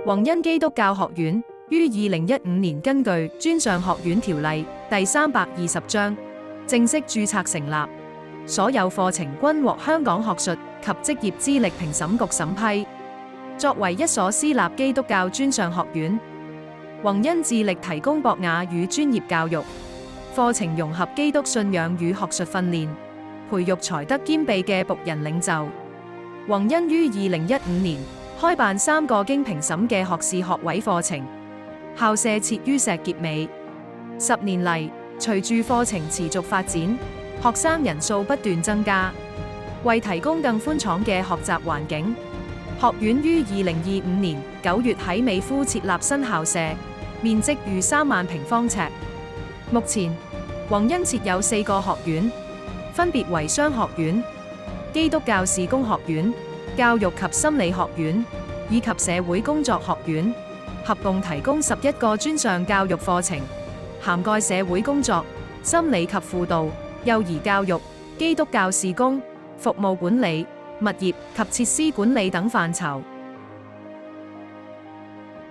宏恩基督教學院於2015年根據《專上學院條例》第320章正式註冊成立，所有課程均獲香港學術及職業資歷評審局審批。作為一所私立基督教專上學院，宏恩致力提供博雅與專業教育，課程融合基督信仰與學術訓練，培育才德兼備嘅僕人領袖。宏恩於2015年開辦3個經評審嘅學士學位課程，校舍設於石硤尾。10年嚟，隨住課程持續發展，學生人數不斷增加。為提供更寬敞嘅學習環境，學院於2025年9月喺美孚設立新校舍，面積逾3萬平方尺。目前，宏恩設有4個學院，分別為商學院、基督教事工學院、教育及心理學院以及社會工作學院，合共提供11個專上教育課程，涵蓋社會工作、心理及輔導、幼兒教育、基督教事工、服務管理、物業及設施管理等範疇。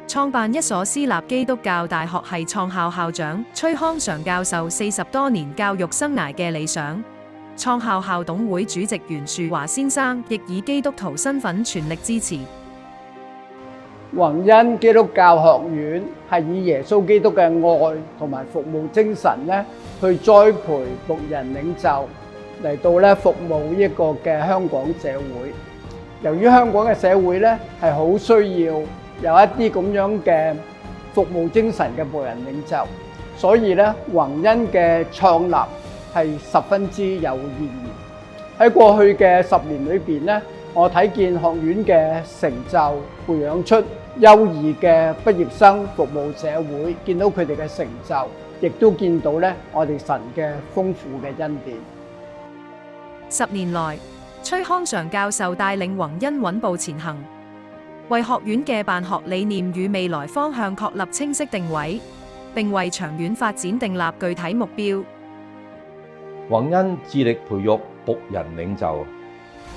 創辦一所私立基督教大學係創校校長崔康常教授40多年教育生涯嘅理想。創校校董會主席袁樹華先生亦以基督徒身份全力支持。宏恩基督教學院係以耶穌基督嘅愛同埋服務精神去栽培僕人領袖，嚟到服務一個嘅香港社會。由於香港嘅社會係好需要有一啲咁樣嘅服務精神嘅僕人領袖，所以宏恩嘅創立係十分之有意義。喺過去嘅10年裏邊我睇見學院嘅成就，培養出優異嘅畢業生服務社會，見到佢哋嘅成就，亦都見到我哋神嘅豐富嘅恩典。10年來，崔康常教授帶領宏恩穩步前行，為學院嘅辦學理念與未來方向確立清晰定位，並為長遠發展訂立具體目標。宏恩致力培育僕人領袖，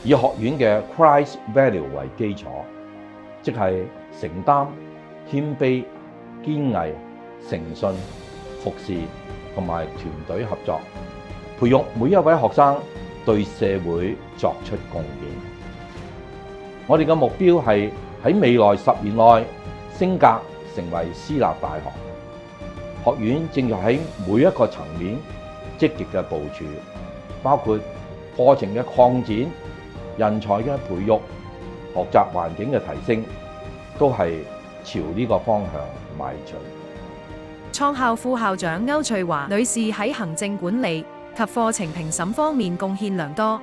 以學院嘅 Christ Value 為基礎，即係承擔、謙卑、堅毅、誠信、服侍同埋團隊合作，培育每一位學生對社會作出貢獻。我哋嘅目標係喺未來10年內升格成為私立大學。學院正在喺每一個層面積極嘅部署，包括課程嘅擴展、人才嘅培育、學習環境嘅提升，都係朝呢個方向邁進。創校副校長歐翠華女士喺行政管理及課程評審方面貢獻良多，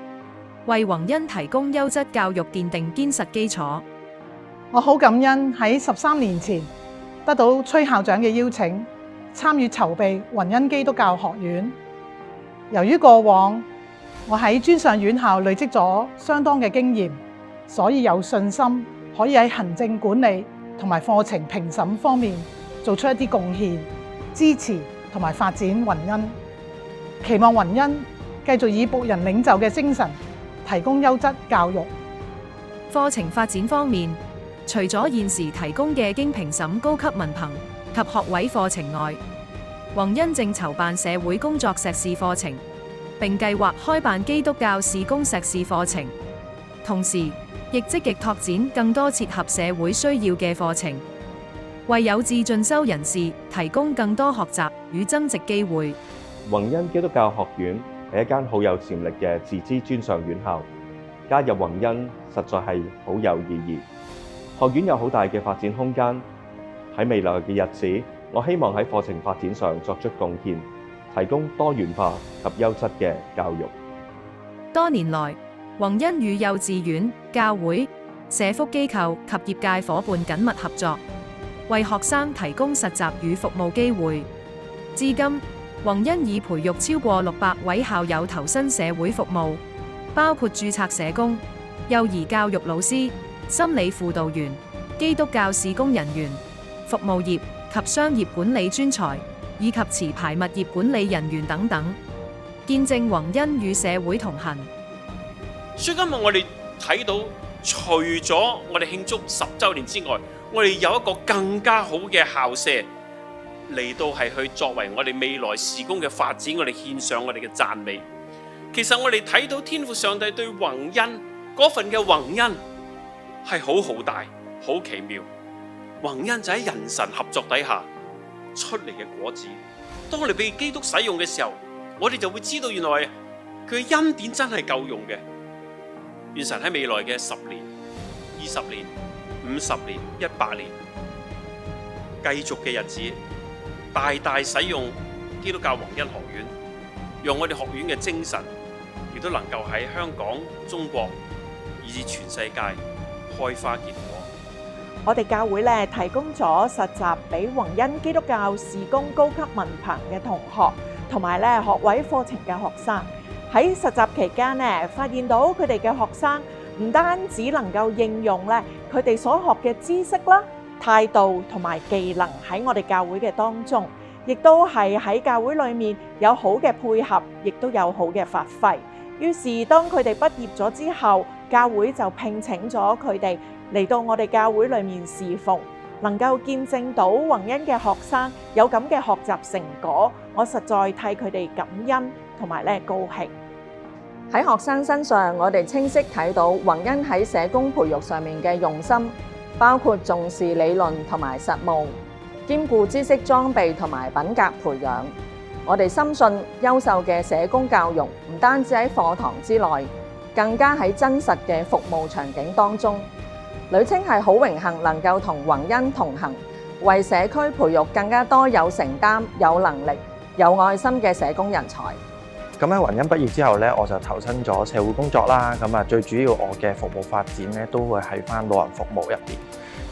為宏恩提供優質教育奠定堅實基礎。我好感恩喺13年前得到崔校長嘅邀請，參與籌備宏恩基督教學院。由於過往我喺專上院校累積咗相當嘅經驗，所以有信心可以喺行政管理同埋課程評審方面做出一啲貢獻，支持同埋發展宏恩。期望宏恩繼續以僕人領袖嘅精神，提供優質教育。課程發展方面，除咗現時提供嘅經評審高級文憑及學位課程外，宏恩正籌辦社會工作碩士課程，並計劃開辦基督教事工碩士課程。同時，亦積極拓展更多切合社會需要嘅課程，為有志進修人士提供更多學習與增值機會。宏恩基督教學院係一間好有潛力嘅自資專上院校，加入宏恩實在係好有意義。學院有好大嘅發展空間，喺未來嘅日子，我希望喺課程發展上作出貢獻，提供多元化及優質嘅教育。多年來，宏恩與幼稚園、教會、社福機構及業界夥伴緊密合作，為學生提供實習與服務機會。至今，宏恩已培育超過600位校友投身社會服務，包括註冊社工、幼兒教育老師、心理輔導員、基督教事工人員、服務業及商業管理專才，以及持牌物業管理人員等等，見證宏恩與社會同行。所以今日我哋睇到除咗我哋慶祝10週年之外，我哋有一個更加好嘅校舍嚟到係去作為我哋未來事工嘅發展，我哋獻上我哋嘅讚美。其實我哋睇到天父上帝對宏恩嗰份嘅宏恩係好浩大、好奇妙。宏恩就喺人神合作底下出嚟嘅果子。當我哋被基督使用嘅時候，我哋就會知道原來佢嘅恩典真係夠用嘅。願神喺未來嘅10年、20年、50年、100年繼續嘅日子，大大使用基督教宏恩學院，讓我哋學院嘅精神亦都能夠喺香港、中國以至全世界開花結果。我哋教會咧提供咗實習俾宏恩基督教事工高級文憑嘅同學，同埋咧學位課程嘅學生。喺實習期間咧，發現到佢哋嘅學生唔單止能夠應用咧佢哋所學嘅知識啦、態度同埋技能喺我哋教會嘅當中，亦都係喺教會裏面有好嘅配合，亦都有好嘅發揮。於是當佢哋畢業咗之後，教會就聘請咗佢哋嚟到我哋教會裏面侍奉，能夠見證到宏恩嘅學生有咁嘅學習成果，我實在替佢哋感恩同埋咧高興。喺學生身上，我哋清晰睇到宏恩喺社工培育上面嘅用心，包括重視理論同埋實務，兼顧知識裝備同埋品格培養。我哋深信優秀嘅社工教育唔單止喺課堂之內，更加喺真實嘅服務場景當中。女青係好榮幸能夠同宏恩同行，為社區培育更加多有承擔、有能力、有愛心嘅社工人才。咁喺宏恩畢業之後咧，我就投身咗社會工作啦。咁最主要我嘅服務發展咧，都會喺翻老人服務入邊。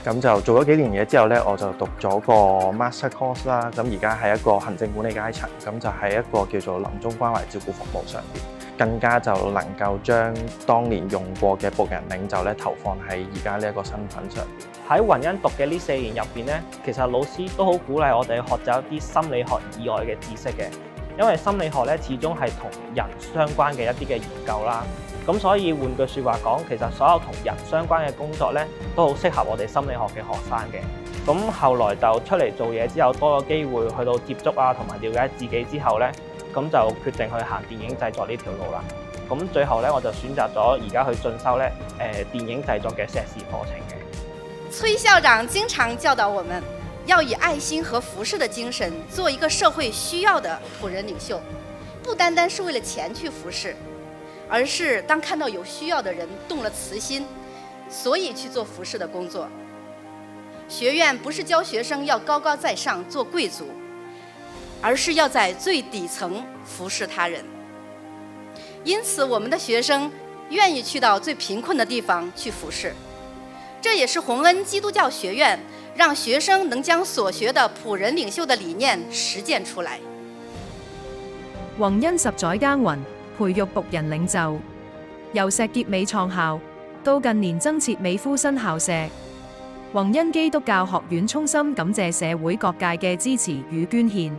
咁就做咗幾年嘢之後咧，我就讀咗個 master course 啦。咁而家係一個行政管理階層，咁就喺一個叫做臨終關懷照顧服務上邊，更加就能夠將當年用過嘅僕人領袖咧，投放喺而家呢一個身份上邊。喺宏恩讀嘅呢4年入邊咧，其實老師都好鼓勵我哋學習一啲心理學以外嘅知識嘅。因為心理學咧始終係同人相關嘅一啲嘅研究啦，咁所以換句説話講，其實所有同人相關嘅工作咧，都好適合我哋心理學嘅學生嘅。咁後來就出嚟做嘢之後，多咗機會去到接觸啊，同埋了解自己之後咧，咁就決定去行電影製作呢條路啦。咁最後咧，我就選擇咗而家去進修咧電影製作嘅碩士課程嘅。崔校長經常教導我們，要以愛心和服侍的精神做一個社會需要的僕人領袖，不單單是為了錢去服侍，而是當看到有需要的人動了慈心，所以去做服侍的工作。學院不是教學生要高高在上做貴族，而是要在最底層服侍他人。因此我們的學生願意去到最貧困的地方去服侍，這也是宏恩基督教學院讓學生能將所學的僕人領袖的理念實踐出來。宏恩10載耕耘，培育僕人領袖，由石硤尾創校到近年增設美孚新校舍，宏恩基督教學院衷心感謝社會各界嘅支持與捐獻。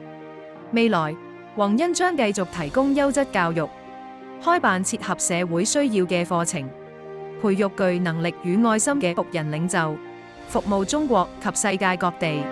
未來，宏恩將繼續提供優質教育，開辦切合社會需要嘅課程，培育具能力與愛心嘅僕人領袖，服務中國及世界各地。